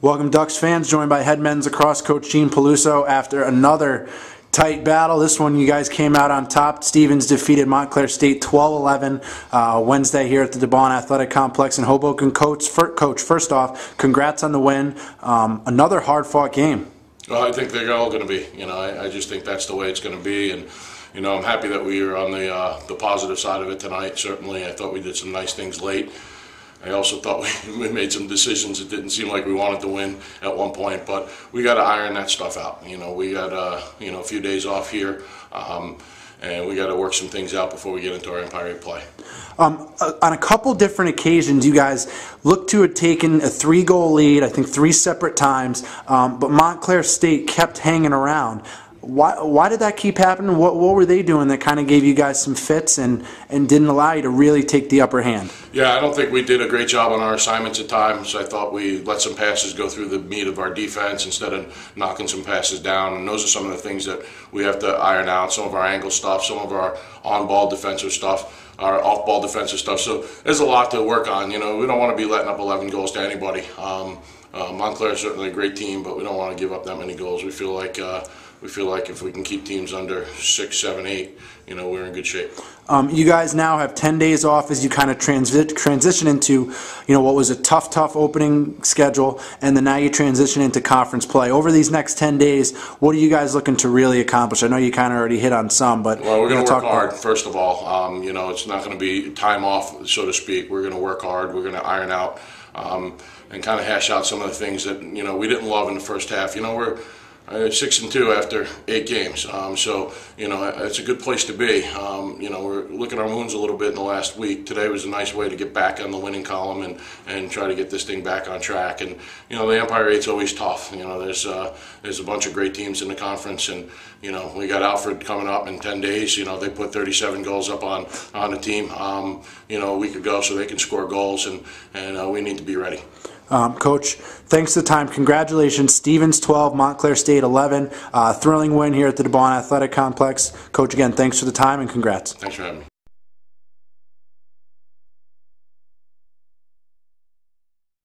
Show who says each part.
Speaker 1: Welcome, Ducks fans, joined by head men's lacrosse coach Gene Peluso after another tight battle. This one you guys came out on top. Stevens defeated Montclair State 12-11 Wednesday here at the DeBon Athletic Complex in Hoboken. Coach, first off, congrats on the win. Another hard-fought game.
Speaker 2: Well, I think they're all going to be. I just think that's the way it's going to be, and I'm happy that we were on the positive side of it tonight. Certainly, I thought we did some nice things late. I also thought we made some decisions that didn't seem like we wanted to win at one point, but we got to iron that stuff out. We got a few days off here, and we got to work some things out before we get into our Empire 8 play.
Speaker 1: On a couple different occasions, you guys looked to have taken a 3-goal lead, I think 3 separate times, but Montclair State kept hanging around. Why did that keep happening? What were they doing that kind of gave you guys some fits and didn't allow you to really take the upper hand?
Speaker 2: Yeah, I don't think we did a great job on our assignments at times. I thought we let some passes go through the meat of our defense instead of knocking some passes down. And those are some of the things that we have to iron out. Some of our angle stuff, some of our on-ball defensive stuff, our off-ball defensive stuff. So there's a lot to work on. We don't want to be letting up 11 goals to anybody. Montclair is certainly a great team, but we don't want to give up that many goals. We feel like if we can keep teams under 6, 7, 8, we're in good shape.
Speaker 1: You guys now have 10 days off as you kind of transition into, what was a tough opening schedule, and then now you transition into conference play. Over these next 10 days, what are you guys looking to really accomplish? I know you kind of already hit on some, but
Speaker 2: well, we're going to work hard. First of all, it's not going to be time off, so to speak. We're going to work hard. We're going to iron out and kind of hash out some of the things that we didn't love in the first half. We're 6-2 after 8 games, so it's a good place to be. We're licking our wounds a little bit in the last week. Today was a nice way to get back on the winning column and try to get this thing back on track. And the Empire 8's always tough. There's a bunch of great teams in the conference, and we got Alfred coming up in 10 days. They put 37 goals up on the team a week ago, so they can score goals, and we need to be ready.
Speaker 1: Coach, thanks for the time. Congratulations. Stevens 12, Montclair State 11. Thrilling win here at the DeBon Athletic Complex. Coach, again, thanks for the time and congrats.
Speaker 2: Thanks for having me.